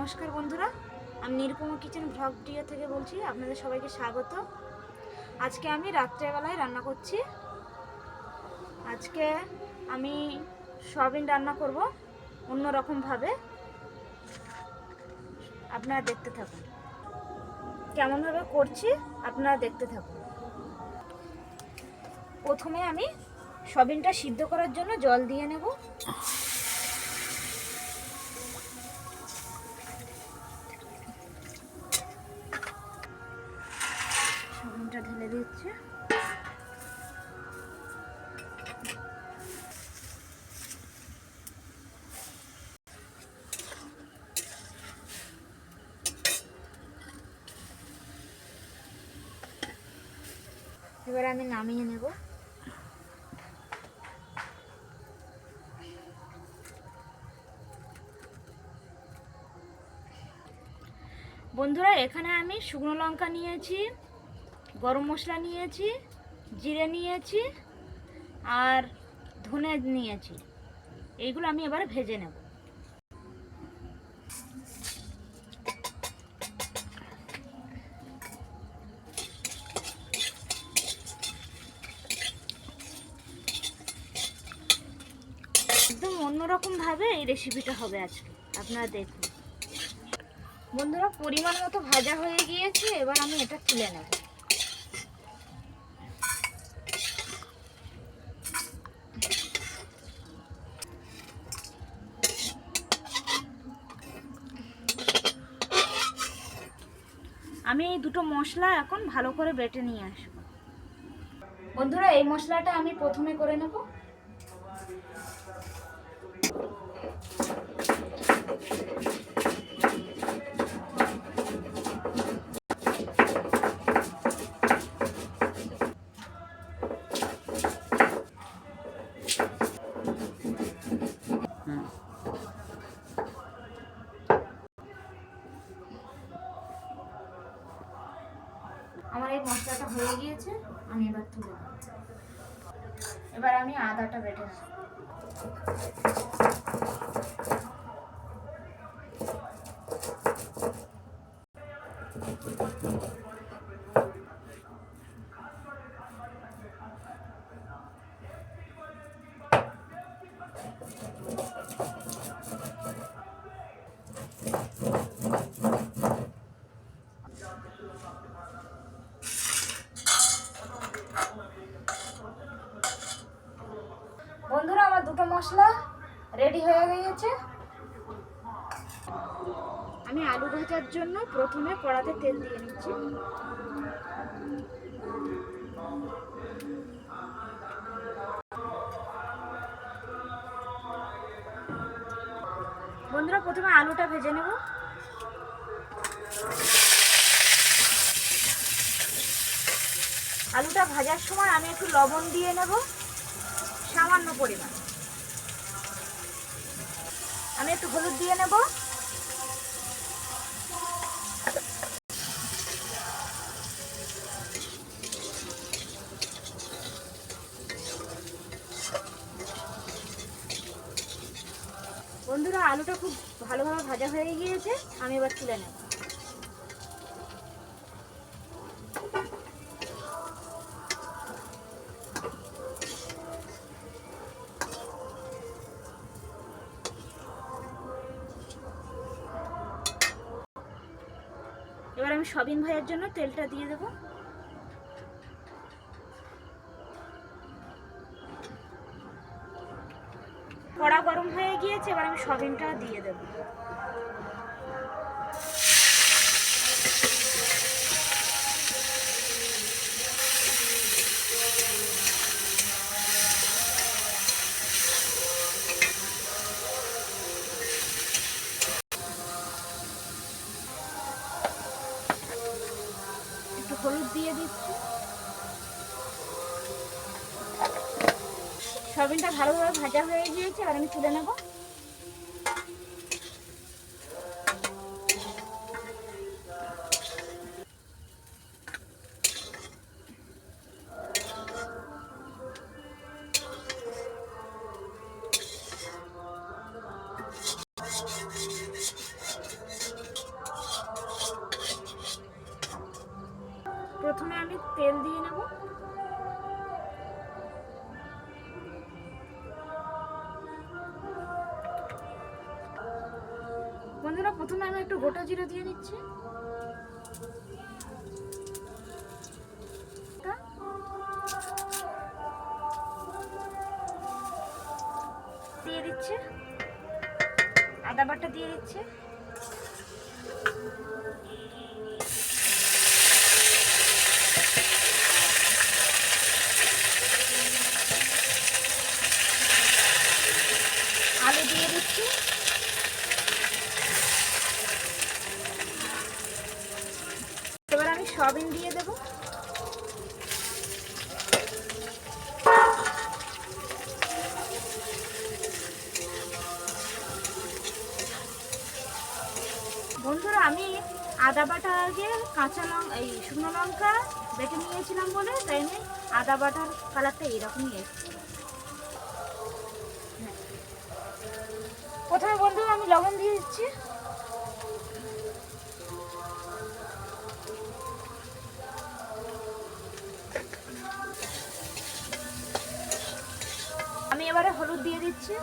নমস্কার বন্ধুরা, আমি নিরুপমা কিচেন ব্লগ ভিডিও থেকে বলছি। আপনাদের সবাইকে স্বাগত। আজকে আমি রাত্রেবেলায় রান্না করছি। আজকে আমি সয়াবিন রান্না করব অন্যরকমভাবে। আপনারা দেখতে থাকুন কেমনভাবে করছি, আপনারা দেখতে থাকুন। প্রথমে আমি সয়াবিনটা সিদ্ধ করার জন্য জল দিয়ে নেব। সয়াবিনটা ঢেলে দিচ্ছি। এবার আমি নামিয়ে নেব। বন্ধুরা, এখানে আমি শুকনো লঙ্কা নিয়েছি, গরম মশলা নিয়েছি, জিরে নিয়েছি আর ধনে নিয়েছি। এইগুলো আমি এবারে ভেজে নেব। একদম অন্যরকম ভাবে এই রেসিপিটা হবে আজকে, আপনারা দেখুন। বন্ধুরা, পরিমাণ মতো ভাজা হয়ে গিয়েছে, এবার আমি এটা তুলে নেব। আমি এই দুটো মশলা এখন ভালো করে বেটে নিয়ে আসব। বন্ধুরা, এই মশলাটা আমি প্রথমে করে নেব। আমার এই মশলাটা হয়ে গিয়েছে, আমি এবার তুলে নেব। এবার আমি আদাটা বেটে নেব। বন্ধুরা, আমার দুটো মশলা রেডি হয়ে গিয়েছে। আমি আলু ভাজার জন্য প্রথমে কড়াতে তেল দিয়ে নিচ্ছি। বন্ধুরা, প্রথমে আলুটা ভেজে নেব। আলুটা ভাজার সময় আমি একটু লবণ দিয়ে নেব, সামান্য পরিমাণ। আমি একটু হলুদ দিয়ে নেব। বন্ধুরা, আলুটা খুব ভালোভাবে ভাজা হয়ে গিয়েছে, আমি এবার তুলে নেব। এবার আমি সয়াবিন ভাজার জন্য তেলটা দিয়ে দেব। কড়া গরম হয়ে গিয়েছে, এবার আমি সয়াবিনটা দিয়ে দেব। একটু হলুদ দিয়ে দিচ্ছি। সয়াবিনটা ভালোভাবে ভাজা হয়ে গিয়েছে, এবার আমি তুলে নেব। প্রথমে আমি তেল দিয়ে নেব। বন্ধুরা প্রথমে আমি একটু গোটা জিরা দিয়ে দিচ্ছি, দিয়ে দিচ্ছি আদা বাটা দিয়ে দিচ্ছি, আলু দিয়ে দিচ্ছি, এবার আমি সয়াবিন দিয়ে দেবো। বন্ধুরা আমি আদা বাটা আগে কাঁচা লঙ্কা এই শুকনো লঙ্কা বেটে নিয়েছিলাম বলে তাই আমি আদা বাটার কালারটা এরকমই এসেছে। প্রথমে বন্ধুরা আমি লবণ দিয়ে দিচ্ছি, আমি এবারে হলুদ দিয়ে দিচ্ছি,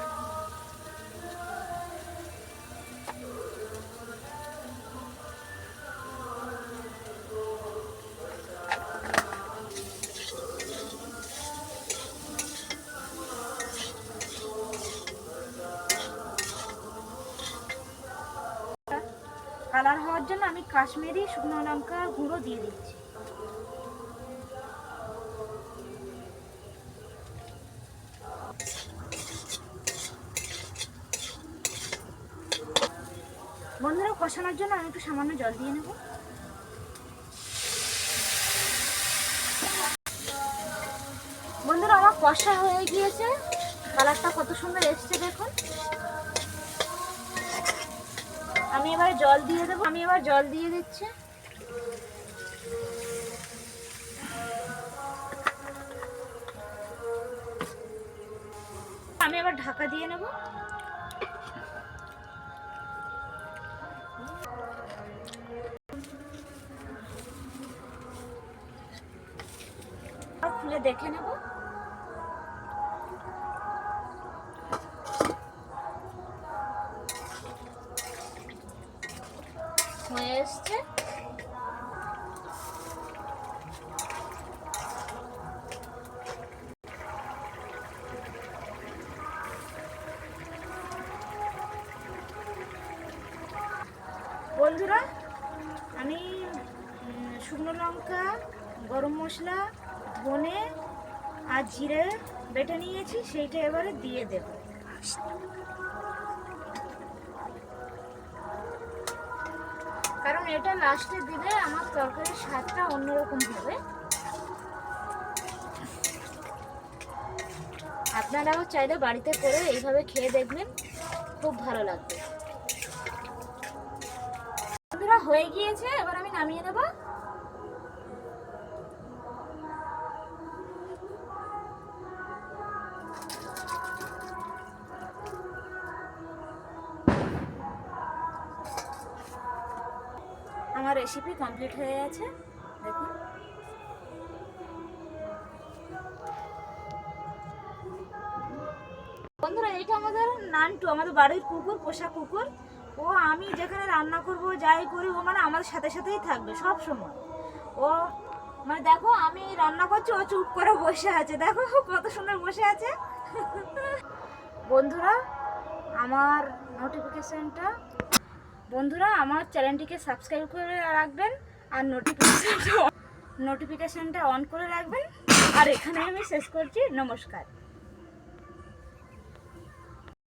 কালার হওয়ার জন্য আমি কাশ্মীরি শুকনো লঙ্কা গুঁড়ো দিয়ে দিচ্ছি। বন্ধুরা কষানোর জন্য আমি একটু সামান্য জল দিয়ে নেব। বন্ধুরা আমার কষা হয়ে গিয়েছে, কালারটা কত সুন্দর এসছে দেখুন। আমি এবার জল দিয়ে দেবো, আমি এবার জল দিয়ে দিচ্ছি। আমি এবার ঢাকা দিয়ে নেব। খুলে দেখে নেব। হয়ে এসছে। বন্ধুরা আমি শুকনো লঙ্কা, গরম মশলা, ধনে আর জিরে বেটে নিয়েছি, সেইটা এবারে দিয়ে দেব। কারণ এটা লাস্টে দিলে আমার তরকারির স্বাদটা অন্যরকম হবে। আপনারাও চাইলে বাড়িতে করে এইভাবে খেয়ে দেখবেন, খুব ভালো লাগবে। বন্ধুরা হয়ে গিয়েছে, এবার আমি নামিয়ে নেব। আমার রেসিপি কমপ্লিট হয়ে গেছে, দেখুন। বন্ধুরা এইটা আমাদের নান্টু, আমাদের বাড়ির কুকুর, পোষা কুকুর। ও আমি যেখানে রান্না করব যাই করি ও মানে আমাদের সাথে সাথেই থাকবে সব সময়। ও মানে দেখো আমি রান্না করছি, ও চুপ করে বসে আছে, দেখো কত সুন্দর বসে আছে। বন্ধুরা আমার আমার চ্যানেলটিকে সাবস্ক্রাইব করে রাখবেন আর নোটিফিকেশনটা অন করে রাখবেন। আর এখানে আমি শেষ করছি, নমস্কার।